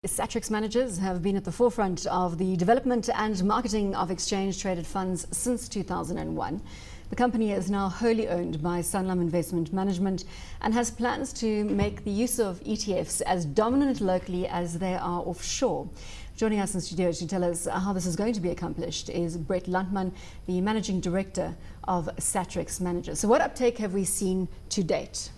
Satrix Managers have been at the forefront of the development and marketing of exchange-traded funds since 2001. The company is now wholly owned by Sanlam Investment Management and has plans to make the use of ETFs as dominant locally as they are offshore. Joining us in studio to tell us how this is going to be accomplished is Landman, the Managing Director of Satrix Managers. So what uptake have we seen to date?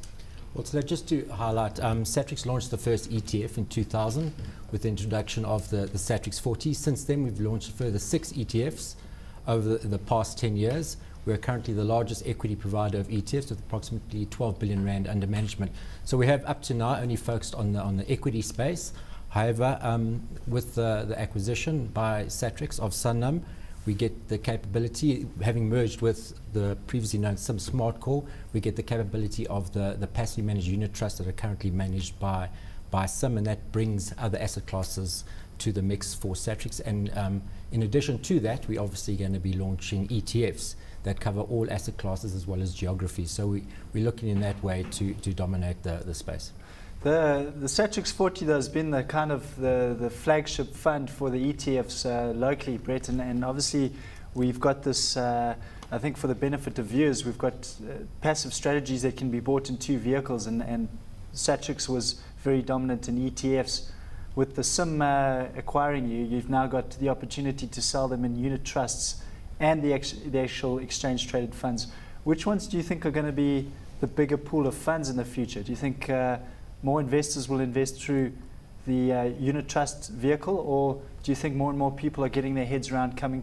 Well, so just to highlight, Satrix launched the first ETF in 2000 with the introduction of the Satrix 40. Since then, we've launched a further 6 ETFs over the past 10 years. We're currently the largest equity provider of ETFs with approximately 12 billion rand under management. So we have up to now only focused on the equity space. However, with the acquisition by Satrix of Sanlam, we get the capability, having merged with the previously known Smart Core, we get the capability of the passively managed unit trusts that are currently managed by Sim, and that brings other asset classes to the mix for Satrix. And in addition to that, we're obviously going to be launching ETFs that cover all asset classes as well as geographies. So we're looking in that way to dominate the space. The Satrix 40 though has been the kind of the flagship fund for the ETFs locally, Brett, and obviously we've got this, I think for the benefit of viewers, we've got passive strategies that can be bought in 2 vehicles, and Satrix was very dominant in ETFs. With the Sim acquiring you've now got the opportunity to sell them in unit trusts and the actual exchange traded funds. Which ones do you think are going to be the bigger pool of funds in the future? Do you think more investors will invest through the unit trust vehicle, or do you think more and more people are getting their heads around coming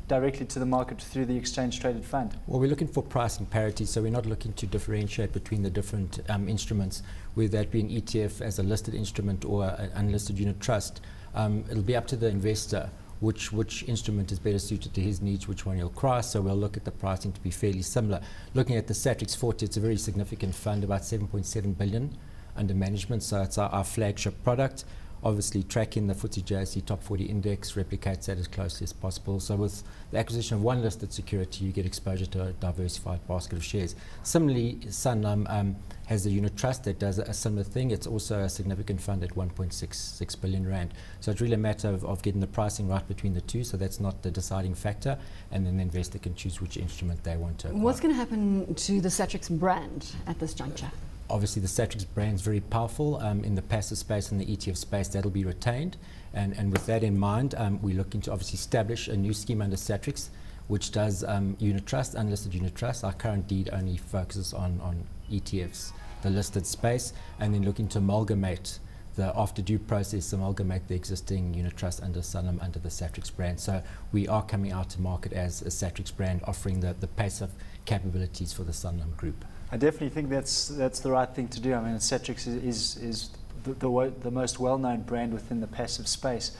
directly to the market through the exchange traded fund? Well, we're looking for pricing parity, so we're not looking to differentiate between the different instruments, whether that be an ETF as a listed instrument or an unlisted unit trust. It'll be up to the investor which instrument is better suited to his needs, which one he'll price. So we'll look at the pricing to be fairly similar. Looking at the Satrix 40, it's a very significant fund, about 7.7 billion under management, so it's our flagship product. Obviously tracking the FTSE JSE Top 40 Index, replicates that as closely as possible. So with the acquisition of one listed security, you get exposure to a diversified basket of shares. Similarly, Sanlam has a unit trust that does a similar thing. It's also a significant fund at 1.66 billion rand. So it's really a matter of getting the pricing right between the two, so that's not the deciding factor, and then the investor can choose which instrument they want to acquire. What's going to happen to the Satrix brand at this juncture? Obviously, the Satrix brand is very powerful in the passive space and the ETF space. That'll be retained. And with that in mind, we're looking to obviously establish a new scheme under Satrix, which does unit trust, unlisted unit trust. Our current deed only focuses on ETFs, the listed space, and then looking to amalgamate the after due process, amalgamate the existing unit trust under Sanlam, under the Satrix brand. So we are coming out to market as a Satrix brand, offering the passive capabilities for the Sanlam group. I definitely think that's the right thing to do. I mean, Satrix is the most well-known brand within the passive space.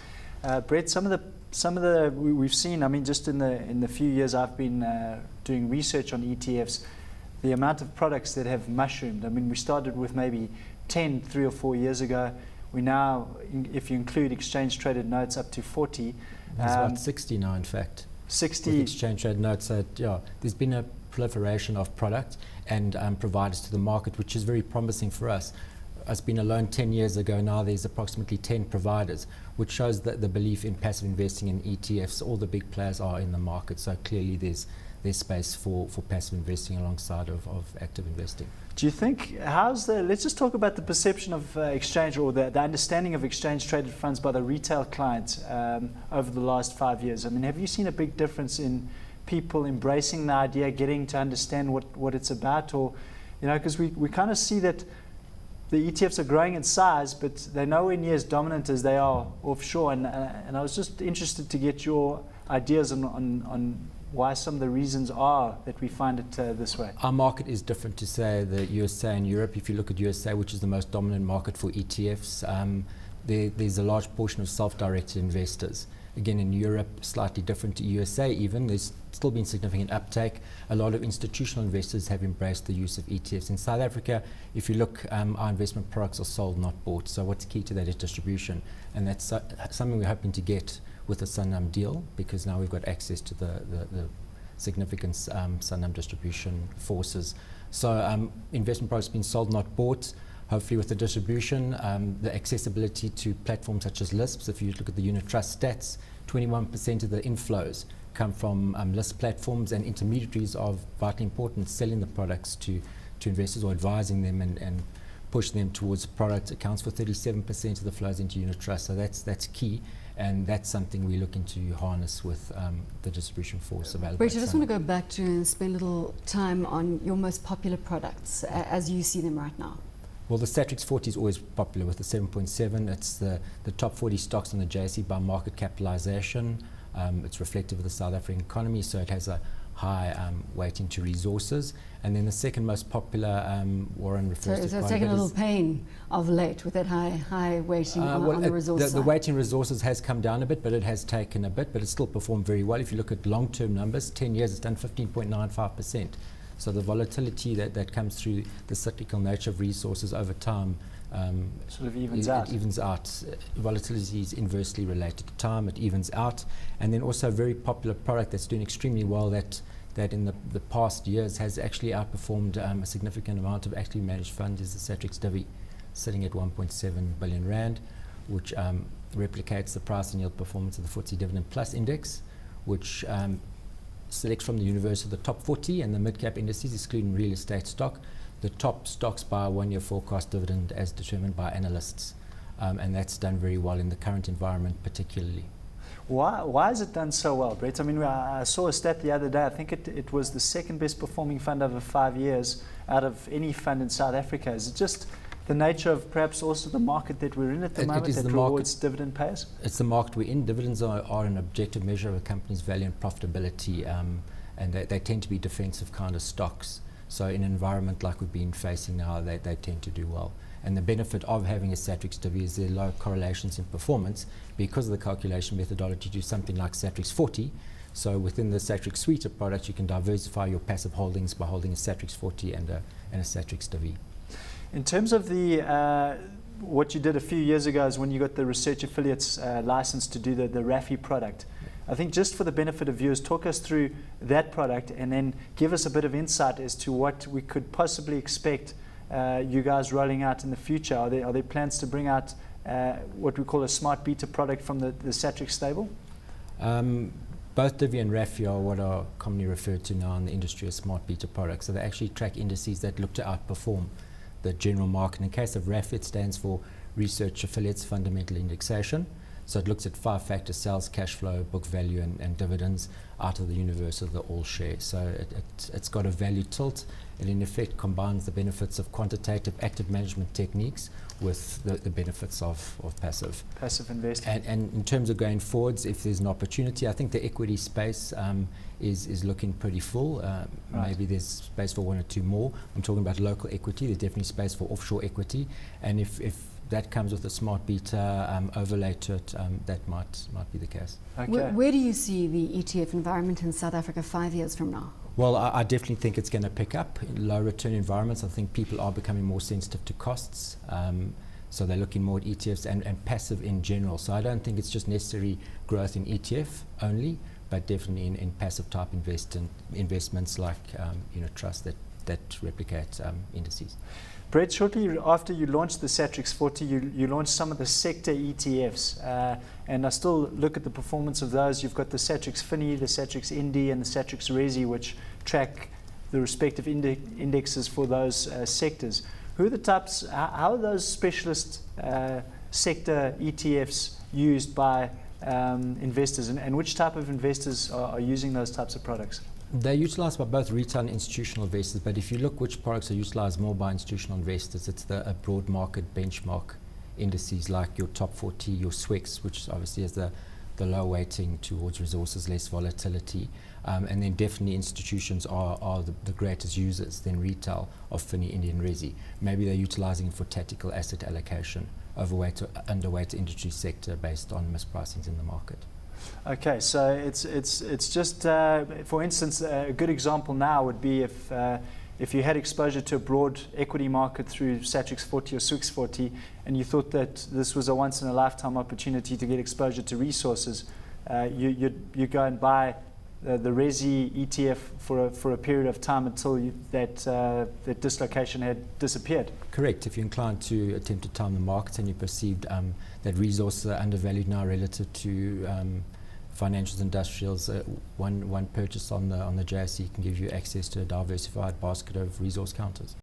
Brett, some of the we've seen. I mean, just in the few years I've been doing research on ETFs, the amount of products that have mushroomed. I mean, we started with maybe 10 3 or 4 years ago. We now, if you include exchange traded notes, up to 40. There's about 60 now, in fact. 60 with exchange traded notes. So yeah, there's been a proliferation of product and providers to the market, which is very promising for us. It's been alone 10 years ago. Now there's approximately 10 providers, which shows that the belief in passive investing in ETFs. All the big players are in the market, so clearly there's space for passive investing alongside of active investing. Do you think, let's just talk about the perception of exchange, or the understanding of exchange traded funds by the retail clients over the last 5 years? I mean, have you seen a big difference in people embracing the idea, getting to understand what it's about? Or, you know, because we kind of see that the ETFs are growing in size, but they're nowhere near as dominant as they are offshore. And I was just interested to get your ideas on why some of the reasons are that we find it this way. Our market is different to, say, the USA and Europe. If you look at USA, which is the most dominant market for ETFs, there's a large portion of self-directed investors. Again, in Europe, slightly different to USA even. There's still been significant uptake. A lot of institutional investors have embraced the use of ETFs. In South Africa, if you look, our investment products are sold, not bought. So what's key to that is distribution. And that's something we're hoping to get with the Sanlam deal, because now we've got access to the significant Sanlam distribution forces. So investment products being sold, not bought. hopefully with the distribution, the accessibility to platforms such as LISPs. If you look at the unit trust stats, 21% of the inflows come from LISP platforms, and intermediaries of vital importance selling the products to investors or advising them and pushing them towards product accounts for 37% of the flows into unit trust. So that's key, and that's something we're looking to harness with the distribution force available. Brett, I just want to go back to and spend a little time on your most popular products as you see them right now. Well, the Satrix 40 is always popular with the 7.7. It's the top 40 stocks on the JSE by market capitalization. It's reflective of the South African economy, so it has a high weighting to resources. And then the second most popular, Warren refers to. So it's taken a little pain of late with that high weighting on the resource side. The weighting resources has come down a bit, but it has taken a bit, but it's still performed very well. If you look at long-term numbers, 10 years, it's done 15.95%. So the volatility that comes through the cyclical nature of resources over time sort of evens out. It evens out. Volatility is inversely related to time. It evens out. And then also a very popular product that's doing extremely well that in the past years has actually outperformed a significant amount of actively managed funds is the Satrix Divi, sitting at 1.7 billion rand, which replicates the price and yield performance of the FTSE Dividend Plus Index, which selects from the universe of the top 40 and the mid-cap indices, excluding real estate stock, the top stocks by a one-year forecast dividend as determined by analysts. And that's done very well in the current environment particularly. Why has it done so well, Brett? I mean, I saw a stat the other day. I think it was the second best performing fund over 5 years out of any fund in South Africa. Is it just the nature of perhaps also the market that we're in at the moment that rewards dividend payers? It's the market we're in. Dividends are an objective measure of a company's value and profitability, and they tend to be defensive kind of stocks. So in an environment like we've been facing now, they tend to do well. And the benefit of having a Satrix Divi is there are low correlations in performance because of the calculation methodology to something like Satrix 40. So within the Satrix suite of products, you can diversify your passive holdings by holding a Satrix 40 and a Satrix Divi. In terms of the what you did a few years ago is when you got the research affiliates license to do the RAFI product. I think just for the benefit of viewers, talk us through that product and then give us a bit of insight as to what we could possibly expect you guys rolling out in the future. Are there plans to bring out what we call a smart beta product from the Satrix stable? Both Divi and RAFI are what are commonly referred to now in the industry as smart beta products. So they actually track indices that look to outperform the general market. In the case of RAFI, it stands for Research Affiliates Fundamental Indexation. So it looks at 5 factors: sales, cash flow, book value, and dividends out of the universe of the all share. So it's got a value tilt. It in effect combines the benefits of quantitative active management techniques with the benefits of passive investing. And in terms of going forwards, if there's an opportunity, I think the equity space is looking pretty full. Right. Maybe there's space for one or two more. I'm talking about local equity. There's definitely space for offshore equity. And if that comes with a smart beta overlay to it, that might be the case. Okay. Where do you see the ETF environment in South Africa 5 years from now? Well, I definitely think it's going to pick up. In low return environments, I think people are becoming more sensitive to costs. So they're looking more at ETFs and passive in general. So I don't think it's just necessary growth in ETF only, but definitely in passive type investments like unit trust that replicate indices. Brett, shortly after you launched the Satrix 40, you launched some of the sector ETFs, and I still look at the performance of those. You've got the Satrix Fini, the Satrix Indy, and the Satrix Resi, which track the respective indexes for those sectors. Who are the types? How are those specialist sector ETFs used by investors, and which type of investors are using those types of products? They're utilized by both retail and institutional investors, but if you look which products are utilized more by institutional investors, it's the broad market benchmark indices like your top 40, your SWIX, which obviously has the low weighting towards resources, less volatility. And then definitely institutions are the greatest users than retail of Fini, Indian Resi. Maybe they're utilizing it for tactical asset allocation, overweight or underweight industry sector based on mispricings in the market. Okay, so it's just for instance, a good example now would be if you had exposure to a broad equity market through Satrix 40 or SWIX 40, and you thought that this was a once in a lifetime opportunity to get exposure to resources, you go and buy the Resi ETF for a period of time until that dislocation had disappeared. Correct. If you're inclined to attempt to time the markets and you perceived that resources are undervalued now relative to financials, industrials, one purchase on the JSE can give you access to a diversified basket of resource counters.